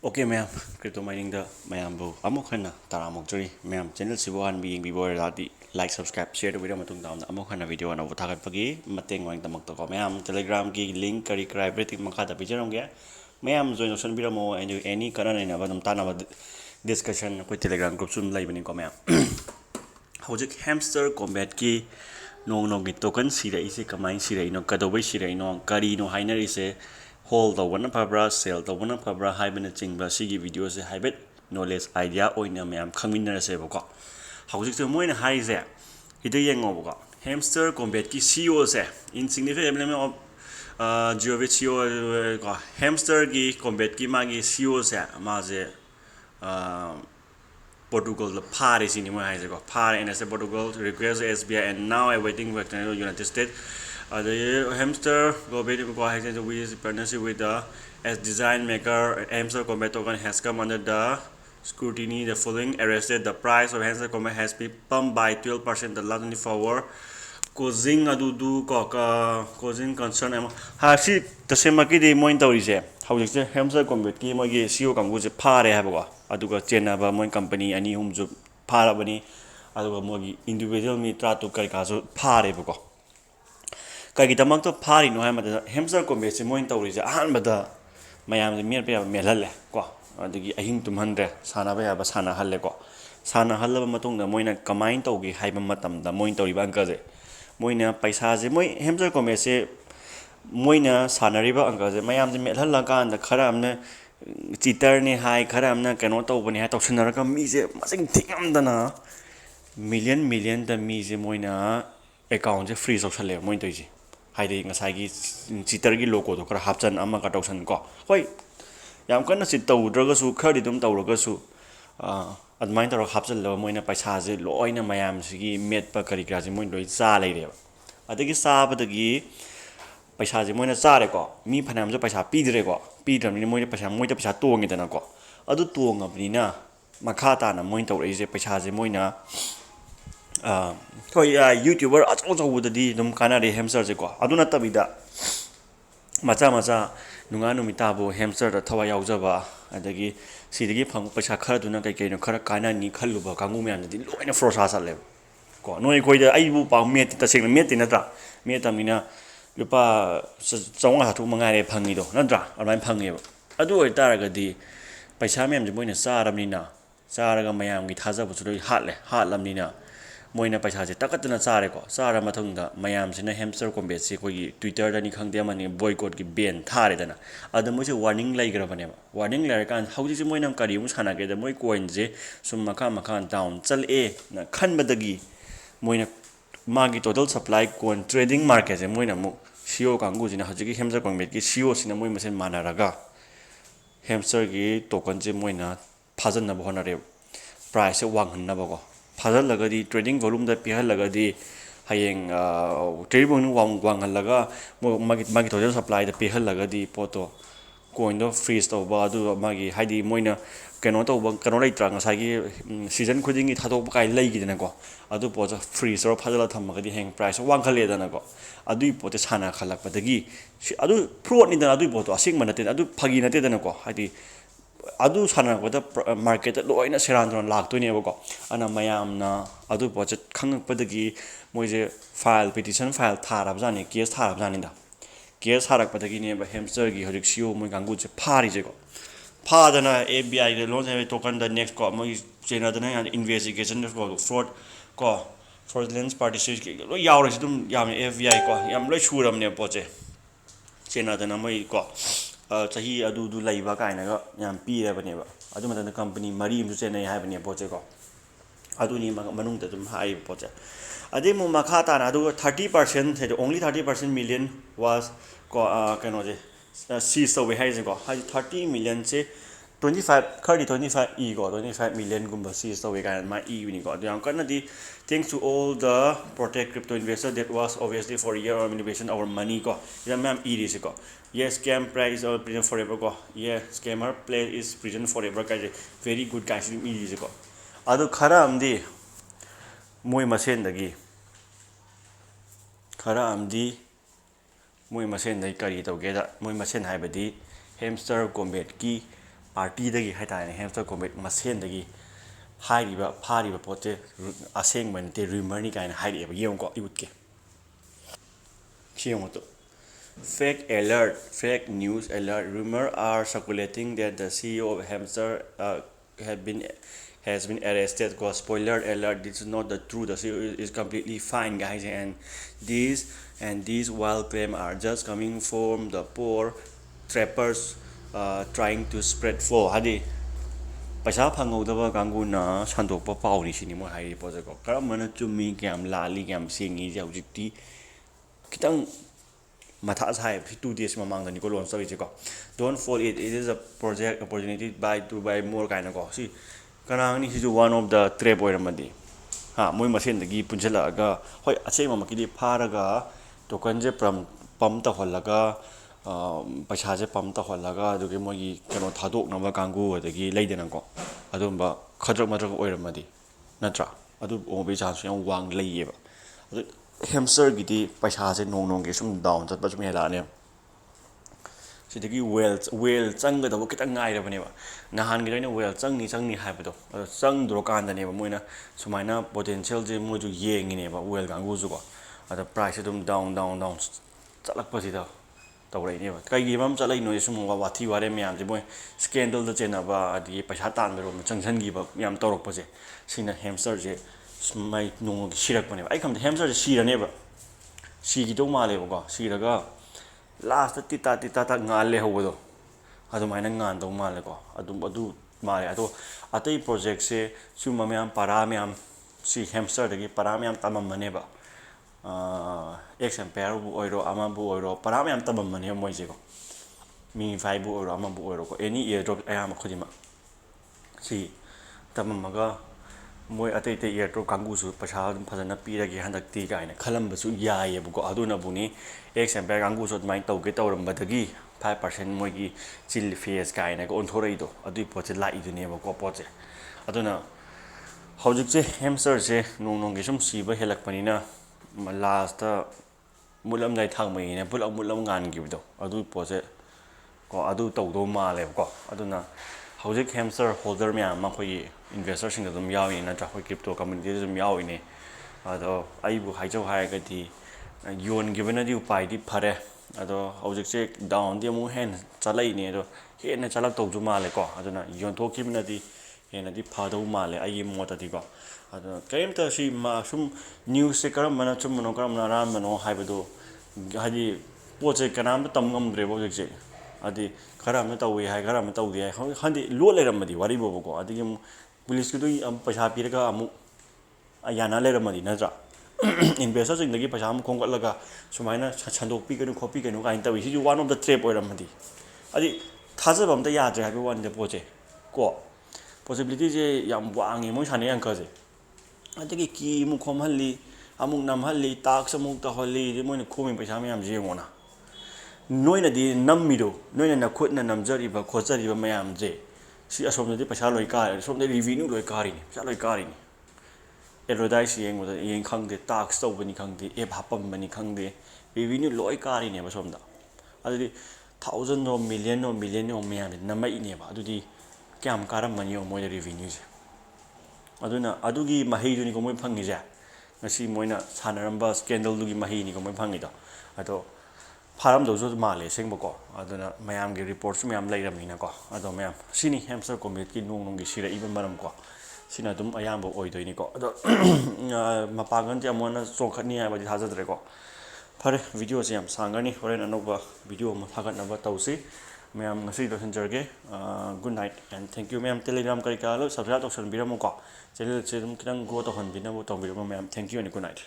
Okay, ma'am. Crypto mining the ma'am bu. Amok hana taramok jori ma'am channel sibo han being bibo rati like subscribe share the video matung down amok hana video na uthagat pagi mateng wang tamak to ko ma'am telegram ki link kari krai everything makha ta pijaram ge ma'am join option biramo and any kana na ba nam ta na discussion ko telegram group sum lai bani ko ma'am hojik hamster kombat ki nong gi token sira ise kamai sira ino kadobai sira ino kari no hainer ise hold the one pabra sell the one pabra haibena chingba sigi video se haibet knowledge idea oina myam khangminna se boko hawjik se moina haise ide yengo boko hamster combat ki CEO se insignificant element of geovitio ko hamster ki combat ki magi CEO se maje Portugal the Paris in my eyes go Paris and as a Portugal requires SBI and now awaiting for the United States. The hamster go with partnership with the as design maker hamster combat token has come under the scrutiny. The following arrested the price of hamster combat has been pumped by 12% the last 24 hours causing causing concern ha the same makidi mo intorise hawjik hamster combat ki mogi CEO kangu je phare habago aduga chenaba moin company ani humju pharabani aduga mogi individual mi trato kari kaso phare bako kagi tamak to phari no hamada hamster combat se moin torise ahan bada mayam je mer pe melhalle ko adigi ahing tumhandre sana ba ba sana halle ko sana halaba matung da moina kamain togi haiba matam da moin tori ban ka je moina paisa je moi hamster combat se moina sanariba anga je mayam je melhalla kan da khara amne cheater ne hai khara amna kano to bani ha toksinara ka mi je masing thingam dana million da mi je moina account je freeze opsale moin toiji haide ngasai gi cheater gi logo to khara hapchan ama ka toksan ko hoi yam kana sit tawdraga su khari dum tawraga su admain tawra hapchal lo moina paisa je loina mayam sigi met pa kari kra je moin loi cha leire adagi sa badagi paisa je moina cha re ko mi phanam je paisa pidre ko pidramni moina paisa tongi dana ko adu tongabni na makha ta na moin tawrai je paisa je moina thoi youtuber acho acho dadi dum kana re hamster je ko aduna tabida macha nunga numita bo hamster da thawa yaujaba adagi sidagi phang paisa khara duna kai kai no khara kana ni khalluba kangu me anadi loina frosa sale ko noi koi da ai bu pa met ta sing met na ta metamina lupa chawng ha thu mangai re phangi do nadra almai phangi ba adu oi taragadi paisa mem je moina charamnina charaga mayam gi thaja bu churi hatlamnina moina paisa je takatna chare ko chara mathungda mayam sina hamster combat se koi Twitter da ni khangde mani boycott gi ban thare dana adu mo je warning lai gra bane warning lai kan hauji je moina kari mu sana ge da moi coin je sum makha down chal e na khan badagi moina magi total supply coin trading market je moina mu CEO kangu jina hajigi hamster combat ki CEO sina moi masen manaraga hamster gi token je moina phajan na bhonare price wang han na bago phajal lagadi trading volume da pihal lagadi hayeng trading wang halaga magi total supply da pihal lagadi poto coin do freeze to ba du magi haidi moina kano to kano lai tra ngasai gi season khuding gi thadok kai lai gi dana ko adu po freeze ro phajala thamagadi hang price wang khale dana ko adu pote sana khalak padagi adu fraud ni dana adu poto asing manate adu phagi nate dana ko haidi adu sana ko da market loina serandron lak to ne ko ana mayam na adu po khang padagi moje file petition file tharab jani case tharab jani da case harak padagi ne ba hamster gi horik CEO moi gangu je phari je ko phadana ABI ge launch have token the next ko moi chena dana investigation ko fraud ko fraudulent parties ki lo yaure dum yam FBI ko yam loi suram ne poche chena dana moi ko chahi adu du laiba kaina ga yam pi re bane ba adu mata company mari mu chena hai bane poche ko adu ni manung da dum hai poche ade mu makha ta na adu 30% only 30% million was ko kano je seized away hai je ko 30 million se 25 e go 25 million gumba seized away kan ma e ni go yam kana di thanks to all the protect crypto investor that was obviously for a year of innovation our money go yam ma'am e is go yes scam price or prison forever go yeah scammer play is prison forever ka very good guys e is go adu khara amdi moi masen dagi khara amdi moi masen dai kari to ge da moi masen hai badi hamster combat ki RT 하이타네 햄스터 코믹 마센ꯗꯒꯤ 하이리바 파리바 포테 아생만테 루머니 가이나 하이리바 예용거 이웃게 키용도 Fake alert, fake news alert. Rumors are circulating that the CEO of Hamster has been arrested. Cause spoiler alert, this is not the truth. The CEO is completely fine, guys. And these wild claims are just coming from the poor trappers trying to spread flow. Hadi paisa phangudaba kanguna sandokpa pauni sini mo hai poje ko. Karamana chumi kyam lali kyam singi jaujikti kitang Matas High 2 days mamang the Nicolo and Sovietico. Don't fall it is a project opportunity to buy more kind of go. See, Kanani is one of the trap madi. Ha, Moy machine the gi punjela ga, Hoi Achema Makidi Paraga, Tokanje from Pamta Holaga, Pachaje Pamta Holaga, the Gimogi cannot Hadok Nova Kangu, the Gi Ladenango. Adumba, Kadra Madra Oiramadi. Natra, Adu Obichan Wang Layeva. Hamster gidi paisa se nong ge sum down chat ba sum hela ne sidagi whale chang ga da kitang ngai ra bane ba nahan gi ne whale chang ni hai ba do chang dro kan da ne ba moina sumaina potential je mo ju yeng ne ba whale gang gu ju ko ada price dum down chalak pa si da taw rai ne ba kai gi mam chalai no sum wa wathi ware myam je moi scandal da chena ba adi paisa tan ro chang chan gi ba myam torok pa je sina hamster je my no shirak bane I come to hamster shira neba shigi do male go shiraga last tita ta ngale hodo adu maina ngan do male go adu male adu atai project se suma myam para myam si hamster dagi para myam tamam maneba Ember bu oiro ama bu oiro para myam tamam mane moi je go mi 5 bu oiro ama bu oiro ko any airdrop ayam khudima si tamam maga Moi atei airdrop kangusu paisa phajana piragi handakti gaina khalambasu yayebuko aduna buni Ember kangusu mai tauge tawrambadagi 5% moigi chill face gaina ko onthoraido adui poche lai duneba ko poche aduna hojikche hamster je nong ge sum siba helakpanina last ta mulam dai thangmai ne mulam ngan gibdo adui poche ko adu tawdo male ko aduna hojik hamster holder myam makhoi investor sing dum yawi na tra crypto community dum yawi ne ado aibu haijau haigati yon given adi upai di phare ado hojik che down di mu hen chalai ne do hen na chalak tawju male ko aduna yon thoki minadi hen adi phadau male ai mota di ko ado kaimta si ma sum news se karam mana chum no karam na ram no haibado hadi poche kanam tam ngam dre bo je adi karam na tawi hai karam tawi hai handi lo leramadi wari bo ko adi police ku dui am paisa piraga amu ayana leramadi na investor sing dagi paisa am khonglatlaga sumaina chandok pi kanu khopi kanu kain tawi si one of the trap oiramadi adi thajaba amta yadre habi one de poche ko possibility je yam wangi mo sane yang kaje adigi ki mu khomhalli amuk namhalli tax amuk ta holli de moina khomi paisa mayam je ngona noina di nammido noina na khutna namjari ba khojari ba mayam je si asom de paisa loi ka asom de revenue loi kari ni paisa loi kari ni advertise yeng moda yeng khangde tax to bani khangde e bhapam bani khangde revenue loi kari ne ba somda adudi 1000 no million no mayam namai ne ba adudi kyam karam mani o moi revenue je aduna adugi mahi duni ko moi phangi ja ngasi moina sanaramba scandal dugi mahi ni ko moi phangi da ado Param dozo male sing boko aduna mayam ge reports mayam lairamina ko ado mayam sini hamster community nong gi sira ibn maram ko sina dum ayam bo oi doini ko ado mapagan ja mona chongkhani ai ba thajadre ko phare video se yam sangani horen anoba video ma thagat na ba tausi mayam ngasi do senjorge good night and thank you mayam telegram kari ka lo subscribe option biramo ko channel che dum kirang go to hon bina bo to biramo mayam thank you and good night